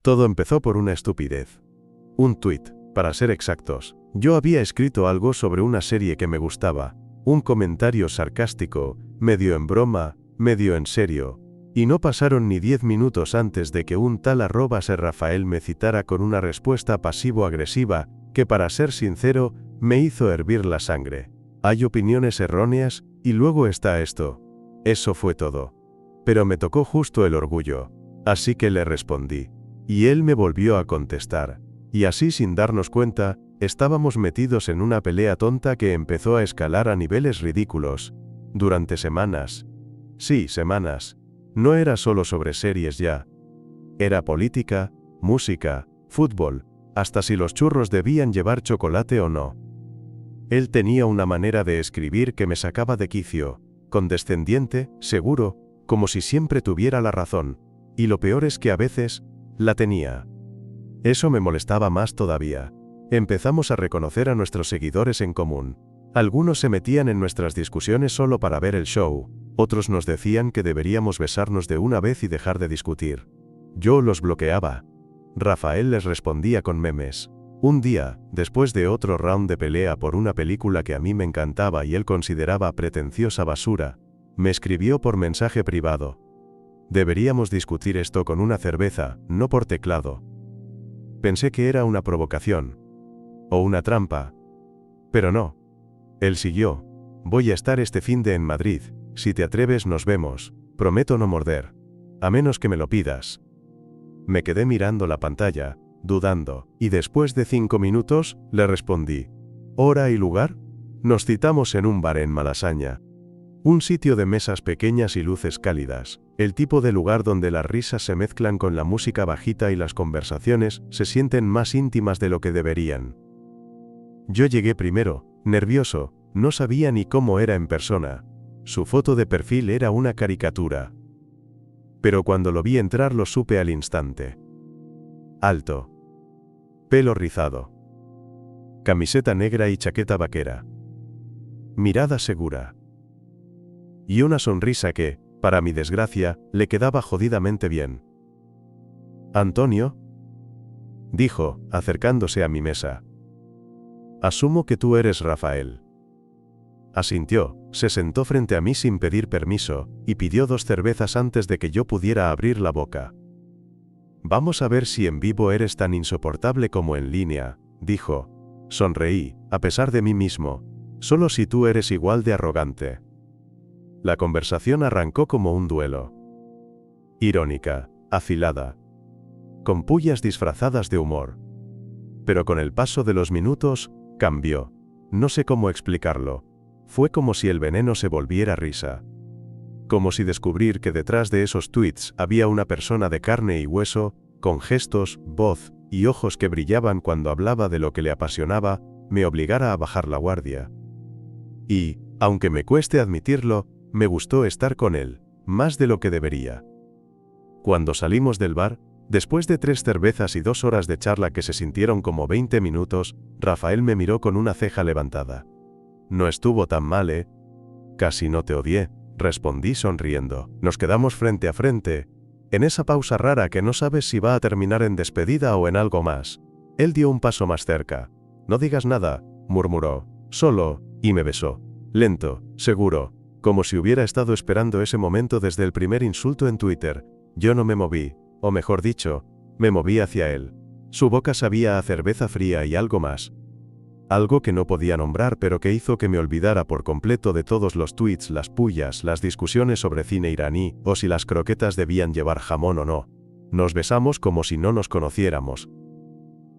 Todo empezó por una estupidez. Un tuit, para ser exactos. Yo había escrito algo sobre una serie que me gustaba, un comentario sarcástico, medio en broma, medio en serio, y no pasaron ni 10 minutos antes de que un tal @serrafael me citara con una respuesta pasivo-agresiva que, para ser sincero, me hizo hervir la sangre. Hay opiniones erróneas, y luego está esto. Eso fue todo. Pero me tocó justo el orgullo, así que le respondí. Y él me volvió a contestar. Y así, sin darnos cuenta, estábamos metidos en una pelea tonta que empezó a escalar a niveles ridículos. Durante semanas. Sí, semanas. No era solo sobre series ya. Era política, música, fútbol, hasta si los churros debían llevar chocolate o no. Él tenía una manera de escribir que me sacaba de quicio, condescendiente, seguro, como si siempre tuviera la razón, y lo peor es que a veces, la tenía. Eso me molestaba más todavía. Empezamos a reconocer a nuestros seguidores en común. Algunos se metían en nuestras discusiones solo para ver el show, otros nos decían que deberíamos besarnos de una vez y dejar de discutir. Yo los bloqueaba. Rafael les respondía con memes. Un día, después de otro round de pelea por una película que a mí me encantaba y él consideraba pretenciosa basura, me escribió por mensaje privado. Deberíamos discutir esto con una cerveza, no por teclado. Pensé que era una provocación. O una trampa. Pero no. Él siguió. Voy a estar este finde en Madrid, si te atreves nos vemos, prometo no morder. A menos que me lo pidas. Me quedé mirando la pantalla, dudando, y después de 5 minutos, le respondí. ¿Hora y lugar? Nos citamos en un bar en Malasaña. Un sitio de mesas pequeñas y luces cálidas, el tipo de lugar donde las risas se mezclan con la música bajita y las conversaciones se sienten más íntimas de lo que deberían. Yo llegué primero, nervioso, no sabía ni cómo era en persona. Su foto de perfil era una caricatura. Pero cuando lo vi entrar lo supe al instante. Alto. Pelo rizado. Camiseta negra y chaqueta vaquera. Mirada segura. Y una sonrisa que, para mi desgracia, le quedaba jodidamente bien. «Antonio», dijo, acercándose a mi mesa. «Asumo que tú eres Rafael». Asintió, se sentó frente a mí sin pedir permiso, y pidió 2 cervezas antes de que yo pudiera abrir la boca. «Vamos a ver si en vivo eres tan insoportable como en línea», dijo. Sonreí, a pesar de mí mismo. «Solo si tú eres igual de arrogante». La conversación arrancó como un duelo. Irónica, afilada. Con pullas disfrazadas de humor. Pero con el paso de los minutos, cambió. No sé cómo explicarlo. Fue como si el veneno se volviera risa. Como si descubrir que detrás de esos tweets había una persona de carne y hueso, con gestos, voz y ojos que brillaban cuando hablaba de lo que le apasionaba, me obligara a bajar la guardia. Y, aunque me cueste admitirlo, me gustó estar con él, más de lo que debería. Cuando salimos del bar, después de 3 cervezas y 2 horas de charla que se sintieron como 20 minutos, Rafael me miró con una ceja levantada. «No estuvo tan mal, ¿eh?» «Casi no te odié», respondí sonriendo. Nos quedamos frente a frente, en esa pausa rara que no sabes si va a terminar en despedida o en algo más. Él dio un paso más cerca. «No digas nada», murmuró. «Solo», y me besó. Lento, seguro, como si hubiera estado esperando ese momento desde el primer insulto en Twitter. Yo no me moví, o mejor dicho, me moví hacia él. Su boca sabía a cerveza fría y algo más. Algo que no podía nombrar pero que hizo que me olvidara por completo de todos los tweets, las pullas, las discusiones sobre cine iraní, o si las croquetas debían llevar jamón o no. Nos besamos como si no nos conociéramos.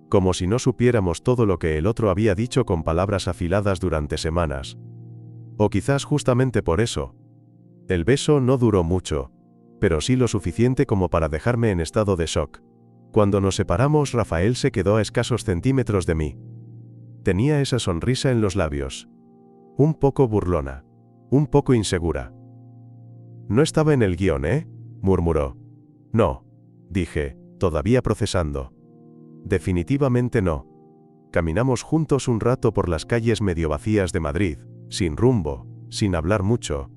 Como si no supiéramos todo lo que el otro había dicho con palabras afiladas durante semanas. O quizás justamente por eso. El beso no duró mucho, pero sí lo suficiente como para dejarme en estado de shock. Cuando nos separamos, Rafael se quedó a escasos centímetros de mí. Tenía esa sonrisa en los labios. Un poco burlona. Un poco insegura. «No estaba en el guión, ¿eh?», murmuró. «No», dije, todavía procesando. «Definitivamente no». Caminamos juntos un rato por las calles medio vacías de Madrid, sin rumbo, sin hablar mucho.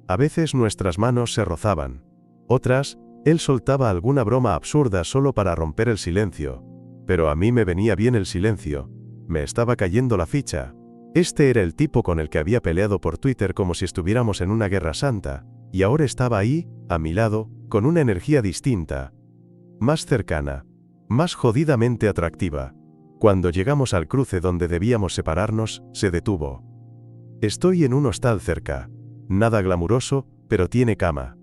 A veces nuestras manos se rozaban. Otras, Él soltaba alguna broma absurda solo para romper el silencio, pero a mí me venía bien el silencio. Me estaba cayendo la ficha. Este era el tipo con el que había peleado por Twitter como si estuviéramos en una guerra santa, y ahora estaba ahí, a mi lado, con una energía distinta, más cercana, más jodidamente atractiva. Cuando llegamos al cruce donde debíamos separarnos, se detuvo. Estoy en un hostal cerca. Nada glamuroso, pero tiene cama,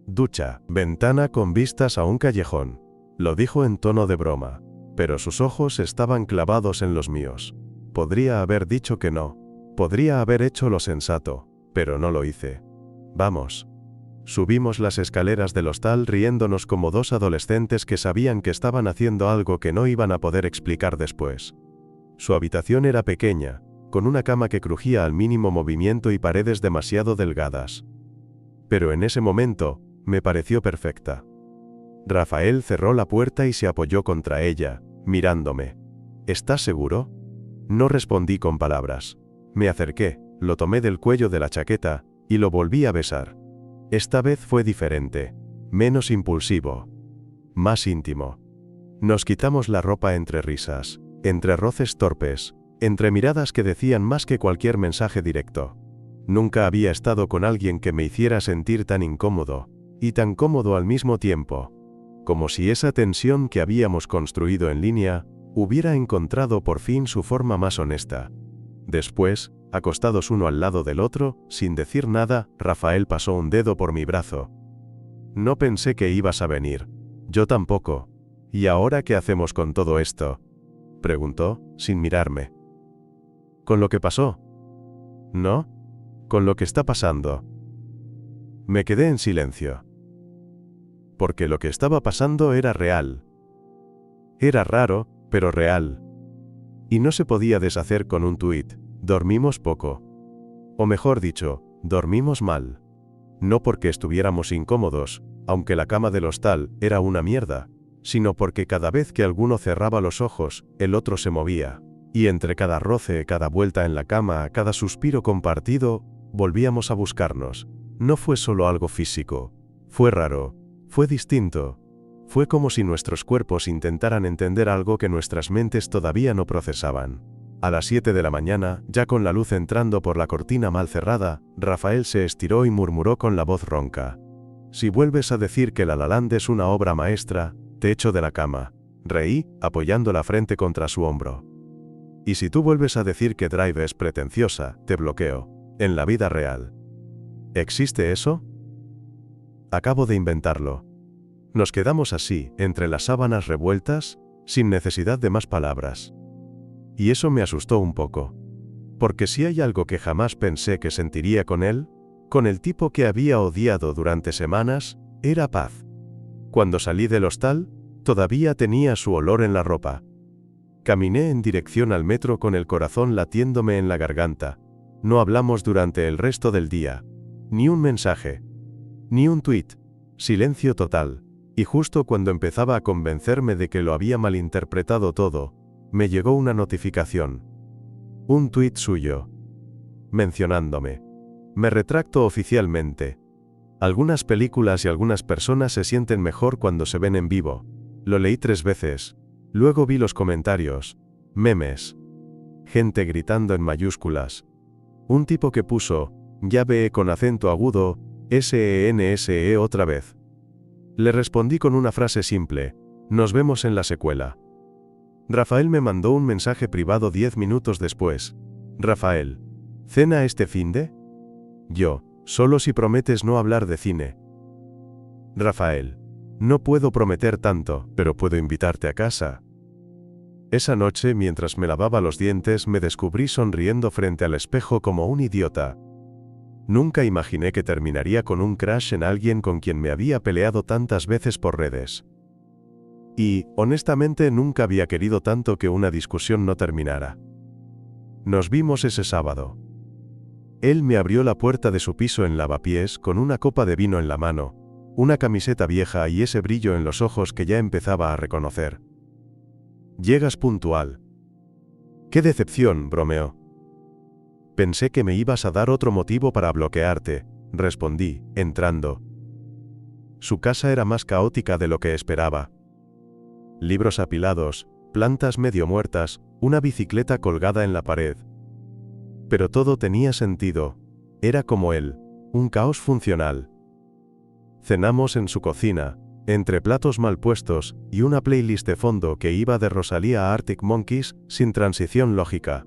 ducha, ventana con vistas a un callejón. Lo dijo en tono de broma, pero sus ojos estaban clavados en los míos. Podría haber dicho que no. Podría haber hecho lo sensato, pero no lo hice. Vamos. Subimos las escaleras del hostal riéndonos como dos adolescentes que sabían que estaban haciendo algo que no iban a poder explicar después. Su habitación era pequeña, con una cama que crujía al mínimo movimiento y paredes demasiado delgadas. Pero en ese momento, me pareció perfecta. Rafael cerró la puerta y se apoyó contra ella, mirándome. ¿Estás seguro? No respondí con palabras. Me acerqué, lo tomé del cuello de la chaqueta, y lo volví a besar. Esta vez fue diferente, menos impulsivo, más íntimo. Nos quitamos la ropa entre risas, entre roces torpes, entre miradas que decían más que cualquier mensaje directo. Nunca había estado con alguien que me hiciera sentir tan incómodo, y tan cómodo al mismo tiempo, como si esa tensión que habíamos construido en línea hubiera encontrado por fin su forma más honesta. Después, acostados uno al lado del otro, sin decir nada, Rafael pasó un dedo por mi brazo. No pensé que ibas a venir. Yo tampoco. ¿Y ahora qué hacemos con todo esto?, preguntó, sin mirarme. ¿Con lo que pasó? ¿No? Con lo que está pasando. Me quedé en silencio. Porque lo que estaba pasando era real. Era raro, pero real. Y no se podía deshacer con un tuit. Dormimos poco. O mejor dicho, dormimos mal. No porque estuviéramos incómodos, aunque la cama del hostal era una mierda, sino porque cada vez que alguno cerraba los ojos, el otro se movía. Y entre cada roce, cada vuelta en la cama, cada suspiro compartido, volvíamos a buscarnos. No fue solo algo físico. Fue raro. Fue distinto. Fue como si nuestros cuerpos intentaran entender algo que nuestras mentes todavía no procesaban. A las 7 de la mañana, ya con la luz entrando por la cortina mal cerrada, Rafael se estiró y murmuró con la voz ronca. Si vuelves a decir que La La Land es una obra maestra, te echo de la cama. Reí, apoyando la frente contra su hombro. Y si tú vuelves a decir que Drive es pretenciosa, te bloqueo. En la vida real. ¿Existe eso? Acabo de inventarlo. Nos quedamos así, entre las sábanas revueltas, sin necesidad de más palabras. Y eso me asustó un poco. Porque si hay algo que jamás pensé que sentiría con él, con el tipo que había odiado durante semanas, era paz. Cuando salí del hostal, todavía tenía su olor en la ropa. Caminé en dirección al metro con el corazón latiéndome en la garganta. No hablamos durante el resto del día. Ni un mensaje. Ni un tuit. Silencio total. Y justo cuando empezaba a convencerme de que lo había malinterpretado todo, me llegó una notificación. Un tuit suyo. Mencionándome. Me retracto oficialmente. Algunas películas y algunas personas se sienten mejor cuando se ven en vivo. Lo leí 3 veces. Luego vi los comentarios. Memes. Gente gritando en mayúsculas. Un tipo que puso, ya ve con acento agudo, SENSE otra vez. Le respondí con una frase simple. Nos vemos en la secuela. Rafael me mandó un mensaje privado 10 minutos después. Rafael, ¿cena este finde? Yo, solo si prometes no hablar de cine. Rafael, no puedo prometer tanto, pero puedo invitarte a casa. Esa noche, mientras me lavaba los dientes, me descubrí sonriendo frente al espejo como un idiota. Nunca imaginé que terminaría con un crush en alguien con quien me había peleado tantas veces por redes. Y, honestamente, nunca había querido tanto que una discusión no terminara. Nos vimos ese sábado. Él me abrió la puerta de su piso en lavapiés con una copa de vino en la mano, una camiseta vieja y ese brillo en los ojos que ya empezaba a reconocer. Llegas puntual. ¡Qué decepción!, bromeó. Pensé que me ibas a dar otro motivo para bloquearte, respondí, entrando. Su casa era más caótica de lo que esperaba. Libros apilados, plantas medio muertas, una bicicleta colgada en la pared. Pero todo tenía sentido. Era como él, un caos funcional. Cenamos en su cocina, entre platos mal puestos y una playlist de fondo que iba de Rosalía a Arctic Monkeys, sin transición lógica.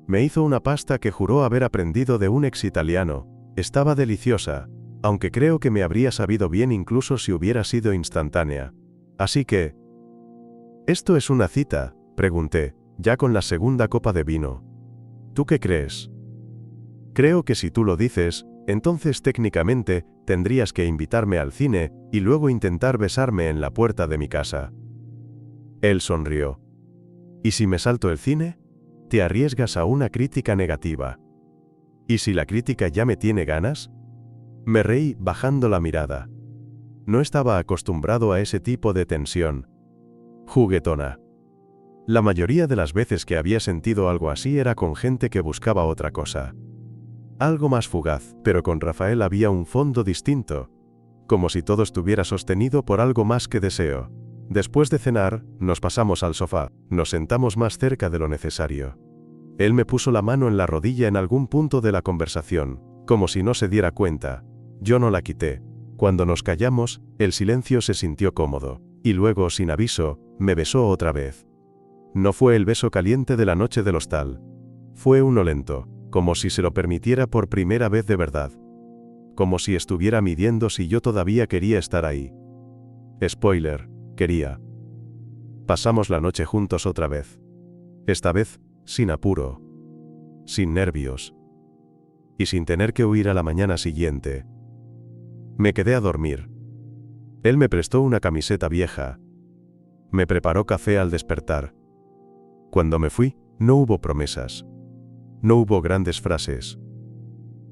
Me hizo una pasta que juró haber aprendido de un ex italiano. Estaba deliciosa, aunque creo que me habría sabido bien incluso si hubiera sido instantánea. Así que... ¿Esto es una cita?, pregunté, ya con la segunda copa de vino. ¿Tú qué crees? Creo que si tú lo dices, entonces técnicamente, tendrías que invitarme al cine, y luego intentar besarme en la puerta de mi casa. Él sonrió. ¿Y si me salto el cine? Te arriesgas a una crítica negativa. ¿Y si la crítica ya me tiene ganas? Me reí, bajando la mirada. No estaba acostumbrado a ese tipo de tensión juguetona. La mayoría de las veces que había sentido algo así era con gente que buscaba otra cosa. Algo más fugaz, pero con Rafael había un fondo distinto. Como si todo estuviera sostenido por algo más que deseo. Después de cenar, nos pasamos al sofá, nos sentamos más cerca de lo necesario. Él me puso la mano en la rodilla en algún punto de la conversación, como si no se diera cuenta. Yo no la quité. Cuando nos callamos, el silencio se sintió cómodo, y luego, sin aviso, me besó otra vez. No fue el beso caliente de la noche del hostal. Fue uno lento, como si se lo permitiera por primera vez de verdad. Como si estuviera midiendo si yo todavía quería estar ahí. Spoiler, quería. Pasamos la noche juntos otra vez. Esta vez, sin apuro. Sin nervios. Y sin tener que huir a la mañana siguiente. Me quedé a dormir. Él me prestó una camiseta vieja. Me preparó café al despertar. Cuando me fui, no hubo promesas. No hubo grandes frases.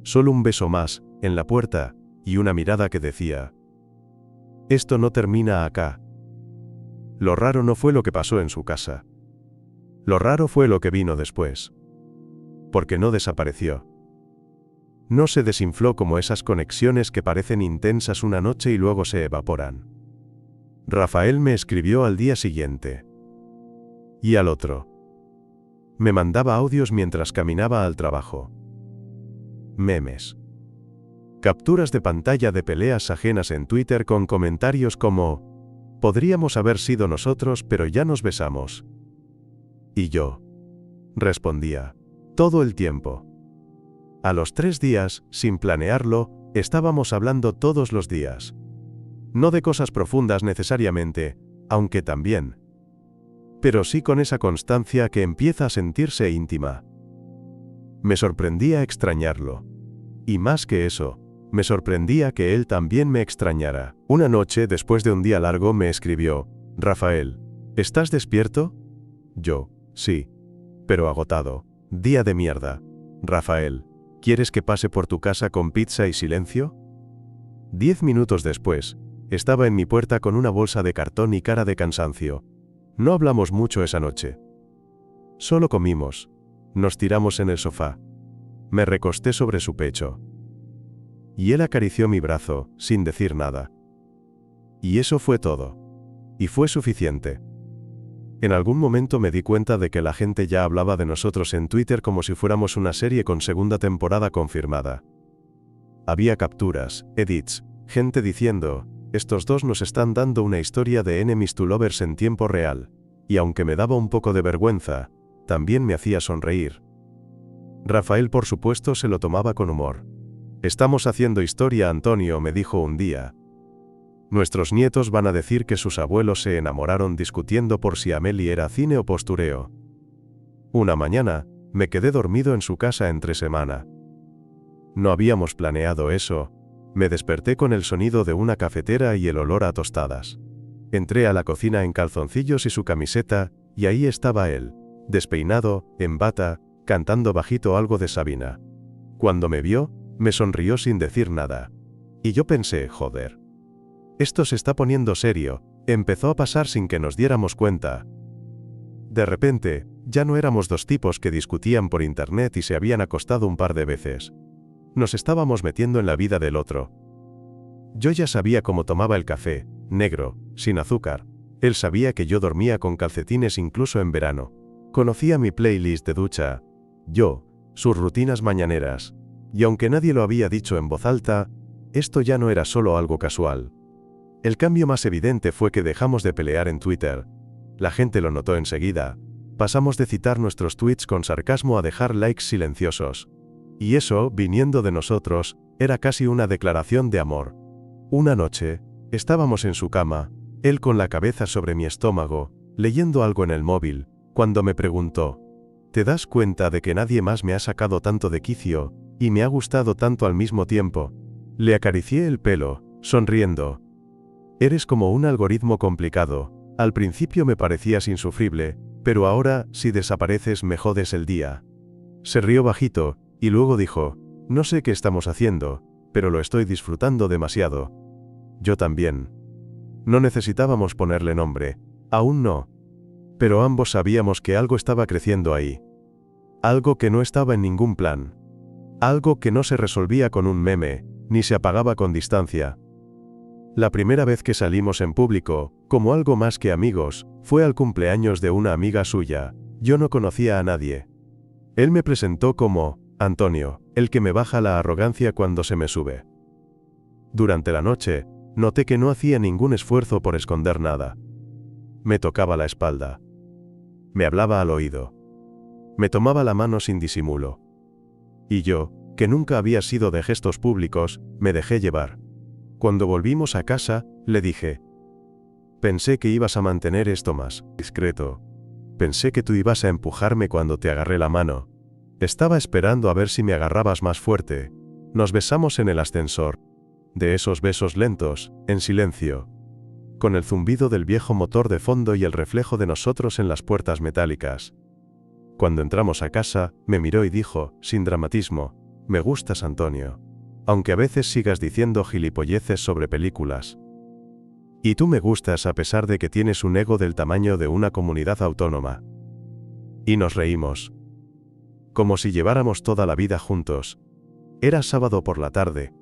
Solo un beso más, en la puerta, y una mirada que decía: esto no termina acá. Lo raro no fue lo que pasó en su casa. Lo raro fue lo que vino después. Porque no desapareció. No se desinfló como esas conexiones que parecen intensas una noche y luego se evaporan. Rafael me escribió al día siguiente. Y al otro. Me mandaba audios mientras caminaba al trabajo. Memes. Capturas de pantalla de peleas ajenas en Twitter con comentarios como: podríamos haber sido nosotros, pero ya nos besamos. Y yo respondía: todo el tiempo. A los 3 días, sin planearlo, estábamos hablando todos los días. No de cosas profundas necesariamente, aunque también. Pero sí con esa constancia que empieza a sentirse íntima. Me sorprendía extrañarlo. Y más que eso, me sorprendía que él también me extrañara. Una noche, después de un día largo, me escribió: Rafael, ¿estás despierto? Yo: sí. Pero agotado. Día de mierda. Rafael, ¿quieres que pase por tu casa con pizza y silencio? 10 minutos después, estaba en mi puerta con una bolsa de cartón y cara de cansancio. No hablamos mucho esa noche. Solo comimos. Nos tiramos en el sofá. Me recosté sobre su pecho. Y él acarició mi brazo, sin decir nada. Y eso fue todo. Y fue suficiente. En algún momento me di cuenta de que la gente ya hablaba de nosotros en Twitter como si fuéramos una serie con segunda temporada confirmada. Había capturas, edits, gente diciendo: estos dos nos están dando una historia de enemies to lovers en tiempo real. Y aunque me daba un poco de vergüenza, también me hacía sonreír. Rafael, por supuesto, se lo tomaba con humor. Estamos haciendo historia, Antonio, me dijo un día. Nuestros nietos van a decir que sus abuelos se enamoraron discutiendo por si Amelie era cine o postureo. Una mañana, me quedé dormido en su casa entre semana. No habíamos planeado eso. Me desperté con el sonido de una cafetera y el olor a tostadas. Entré a la cocina en calzoncillos y su camiseta, y ahí estaba él, despeinado, en bata, cantando bajito algo de Sabina. Cuando me vio, me sonrió sin decir nada. Y yo pensé: joder. Esto se está poniendo serio. Empezó a pasar sin que nos diéramos cuenta. De repente, ya no éramos dos tipos que discutían por internet y se habían acostado un par de veces. Nos estábamos metiendo en la vida del otro. Yo ya sabía cómo tomaba el café, negro, sin azúcar. Él sabía que yo dormía con calcetines incluso en verano. Conocía mi playlist de ducha. Yo, sus rutinas mañaneras. Y aunque nadie lo había dicho en voz alta, esto ya no era solo algo casual. El cambio más evidente fue que dejamos de pelear en Twitter. La gente lo notó enseguida. Pasamos de citar nuestros tweets con sarcasmo a dejar likes silenciosos. Y eso, viniendo de nosotros, era casi una declaración de amor. Una noche, estábamos en su cama, él con la cabeza sobre mi estómago, leyendo algo en el móvil, cuando me preguntó: ¿te das cuenta de que nadie más me ha sacado tanto de quicio, y me ha gustado tanto al mismo tiempo? Le acaricié el pelo, sonriendo. Eres como un algoritmo complicado. Al principio me parecías insufrible, pero ahora, si desapareces, me jodes el día. Se rió bajito, y luego dijo: no sé qué estamos haciendo, pero lo estoy disfrutando demasiado. Yo también. No necesitábamos ponerle nombre. Aún no. Pero ambos sabíamos que algo estaba creciendo ahí. Algo que no estaba en ningún plan. Algo que no se resolvía con un meme, ni se apagaba con distancia. La primera vez que salimos en público, como algo más que amigos, fue al cumpleaños de una amiga suya. Yo no conocía a nadie. Él me presentó como Antonio, el que me baja la arrogancia cuando se me sube. Durante la noche, noté que no hacía ningún esfuerzo por esconder nada. Me tocaba la espalda. Me hablaba al oído. Me tomaba la mano sin disimulo. Y yo, que nunca había sido de gestos públicos, me dejé llevar. Cuando volvimos a casa, le dije: pensé que ibas a mantener esto más discreto. Pensé que tú ibas a empujarme cuando te agarré la mano. Estaba esperando a ver si me agarrabas más fuerte. Nos besamos en el ascensor. De esos besos lentos, en silencio. Con el zumbido del viejo motor de fondo y el reflejo de nosotros en las puertas metálicas. Cuando entramos a casa, me miró y dijo, sin dramatismo: me gustas, Antonio. Aunque a veces sigas diciendo gilipolleces sobre películas. Y tú me gustas a pesar de que tienes un ego del tamaño de una comunidad autónoma. Y nos reímos. Como si lleváramos toda la vida juntos. Era sábado por la tarde.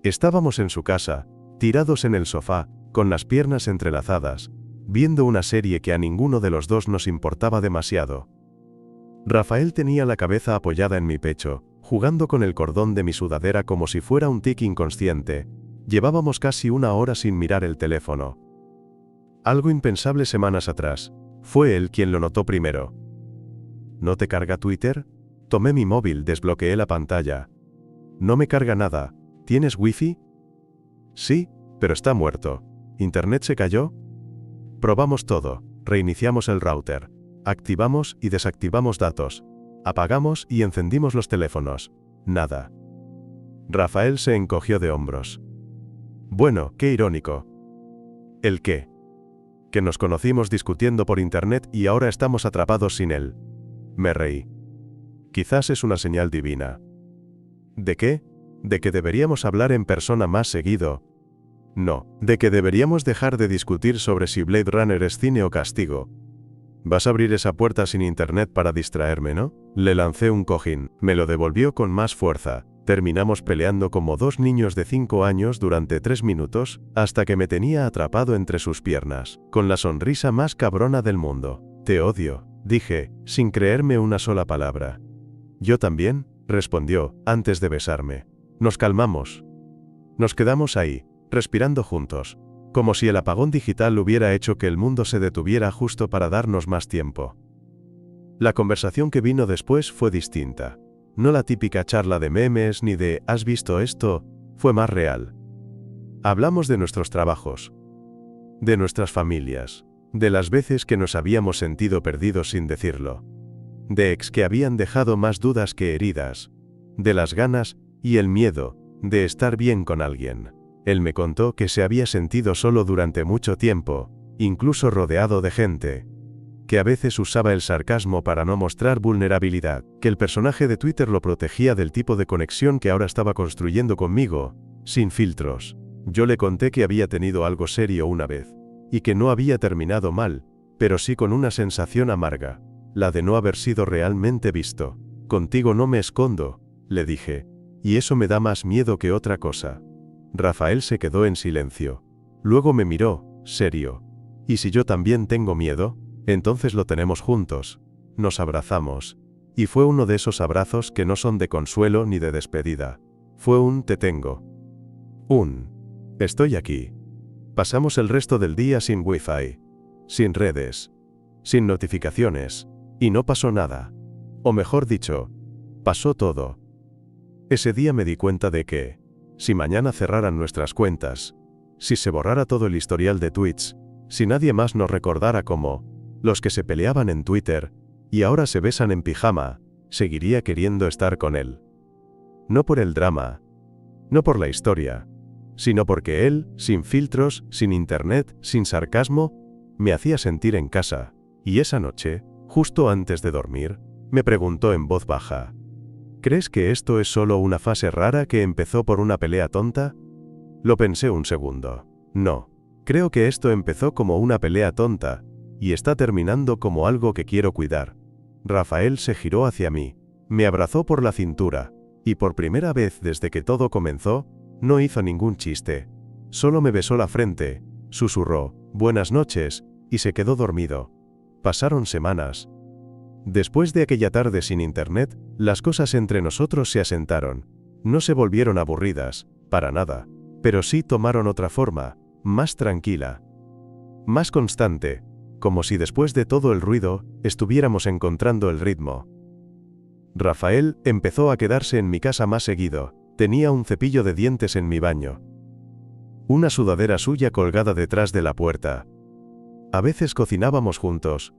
Estábamos en su casa, tirados en el sofá, con las piernas entrelazadas, viendo una serie que a ninguno de los dos nos importaba demasiado. Rafael tenía la cabeza apoyada en mi pecho, jugando con el cordón de mi sudadera como si fuera un tic inconsciente. Llevábamos casi una hora sin mirar el teléfono. Algo impensable semanas atrás. Fue él quien lo notó primero. ¿No te carga Twitter? Tomé mi móvil, desbloqueé la pantalla. No me carga nada. ¿Tienes wifi? Sí, pero está muerto. ¿Internet se cayó? Probamos todo. Reiniciamos el router. Activamos y desactivamos datos. Apagamos y encendimos los teléfonos. Nada. Rafael se encogió de hombros. Bueno, qué irónico. ¿El qué? Que nos conocimos discutiendo por internet y ahora estamos atrapados sin él. Me reí. Quizás es una señal divina. ¿De qué? ¿De que deberíamos hablar en persona más seguido? No, de que deberíamos dejar de discutir sobre si Blade Runner es cine o castigo. Vas a abrir esa puerta sin internet para distraerme, ¿no? Le lancé un cojín, me lo devolvió con más fuerza. Terminamos peleando como dos niños de 5 años durante 3 minutos, hasta que me tenía atrapado entre sus piernas, con la sonrisa más cabrona del mundo. Te odio, dije, sin creerme una sola palabra. Yo también, respondió, antes de besarme. Nos calmamos. Nos quedamos ahí, respirando juntos, como si el apagón digital hubiera hecho que el mundo se detuviera justo para darnos más tiempo. La conversación que vino después fue distinta. No la típica charla de memes ni de ¿has visto esto? Fue más real. Hablamos de nuestros trabajos, de nuestras familias, de las veces que nos habíamos sentido perdidos sin decirlo, de ex que habían dejado más dudas que heridas, de las ganas y el miedo de estar bien con alguien. Él me contó que se había sentido solo durante mucho tiempo, incluso rodeado de gente, que a veces usaba el sarcasmo para no mostrar vulnerabilidad, que el personaje de Twitter lo protegía del tipo de conexión que ahora estaba construyendo conmigo, sin filtros. Yo le conté que había tenido algo serio una vez, y que no había terminado mal, pero sí con una sensación amarga, la de no haber sido realmente visto. Contigo no me escondo, le dije, y eso me da más miedo que otra cosa. Rafael se quedó en silencio. Luego me miró, serio. ¿Y si yo también tengo miedo? Entonces lo tenemos juntos. Nos abrazamos. Y fue uno de esos abrazos que no son de consuelo ni de despedida. Fue un te tengo. Estoy aquí. Pasamos el resto del día sin wifi, sin redes, sin notificaciones, y no pasó nada. O mejor dicho, pasó todo. Ese día me di cuenta de que, si mañana cerraran nuestras cuentas, si se borrara todo el historial de tweets, si nadie más nos recordara como los que se peleaban en Twitter y ahora se besan en pijama, seguiría queriendo estar con él. No por el drama, no por la historia, sino porque él, sin filtros, sin internet, sin sarcasmo, me hacía sentir en casa. Y esa noche, justo antes de dormir, me preguntó en voz baja: ¿crees que esto es solo una fase rara que empezó por una pelea tonta? Lo pensé un segundo. No. Creo que esto empezó como una pelea tonta, y está terminando como algo que quiero cuidar. Rafael se giró hacia mí, me abrazó por la cintura, y por primera vez desde que todo comenzó, no hizo ningún chiste. Solo me besó la frente, susurró, buenas noches, y se quedó dormido. Pasaron semanas. Después de aquella tarde sin internet, las cosas entre nosotros se asentaron. No se volvieron aburridas, para nada, pero sí tomaron otra forma, más tranquila, más constante, como si después de todo el ruido, estuviéramos encontrando el ritmo. Rafael empezó a quedarse en mi casa más seguido, tenía un cepillo de dientes en mi baño. Una sudadera suya colgada detrás de la puerta. A veces cocinábamos juntos.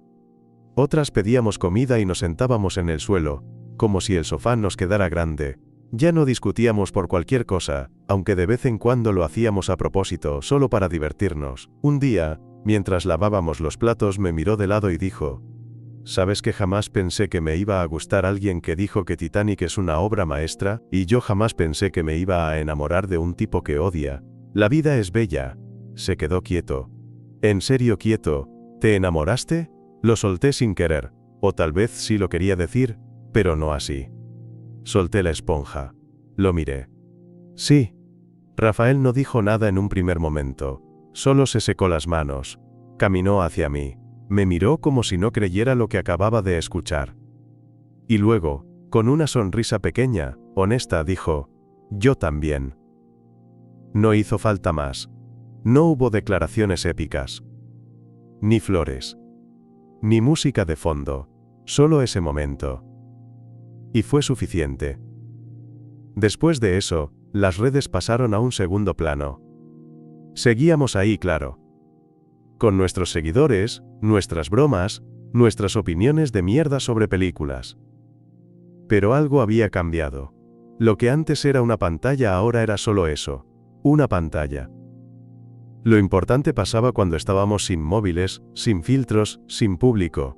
Otras pedíamos comida y nos sentábamos en el suelo, como si el sofá nos quedara grande. Ya no discutíamos por cualquier cosa, aunque de vez en cuando lo hacíamos a propósito, solo para divertirnos. Un día, mientras lavábamos los platos, me miró de lado y dijo: ¿sabes que jamás pensé que me iba a gustar alguien que dijo que Titanic es una obra maestra? Y yo jamás pensé que me iba a enamorar de un tipo que odia. La vida es bella. Se quedó quieto. ¿En serio quieto? ¿Te enamoraste? Lo solté sin querer, o tal vez sí lo quería decir, pero no así. Solté la esponja. Lo miré. Sí. Rafael no dijo nada en un primer momento. Solo se secó las manos. Caminó hacia mí. Me miró como si no creyera lo que acababa de escuchar. Y luego, con una sonrisa pequeña, honesta, dijo: yo también. No hizo falta más. No hubo declaraciones épicas. Ni flores. Ni música de fondo. Solo ese momento. Y fue suficiente. Después de eso, las redes pasaron a un segundo plano. Seguíamos ahí, claro. Con nuestros seguidores, nuestras bromas, nuestras opiniones de mierda sobre películas. Pero algo había cambiado. Lo que antes era una pantalla ahora era solo eso, una pantalla. Lo importante pasaba cuando estábamos sin móviles, sin filtros, sin público.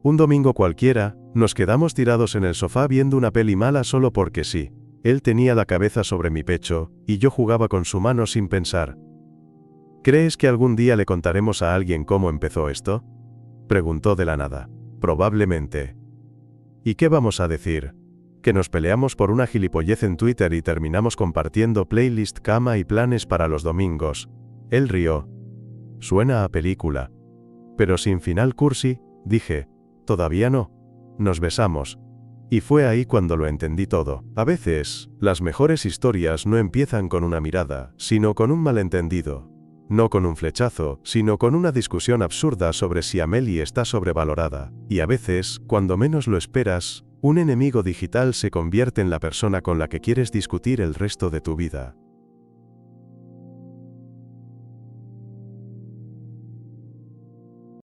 Un domingo cualquiera, nos quedamos tirados en el sofá viendo una peli mala solo porque sí. Él tenía la cabeza sobre mi pecho, y yo jugaba con su mano sin pensar. ¿Crees que algún día le contaremos a alguien cómo empezó esto? Preguntó de la nada. Probablemente. ¿Y qué vamos a decir? ¿Que nos peleamos por una gilipollez en Twitter y terminamos compartiendo playlist, cama y planes para los domingos? Él rió. Suena a película. Pero sin final cursi, dije. Todavía no. Nos besamos. Y fue ahí cuando lo entendí todo. A veces, las mejores historias no empiezan con una mirada, sino con un malentendido. No con un flechazo, sino con una discusión absurda sobre si Amelie está sobrevalorada. Y a veces, cuando menos lo esperas, un enemigo digital se convierte en la persona con la que quieres discutir el resto de tu vida.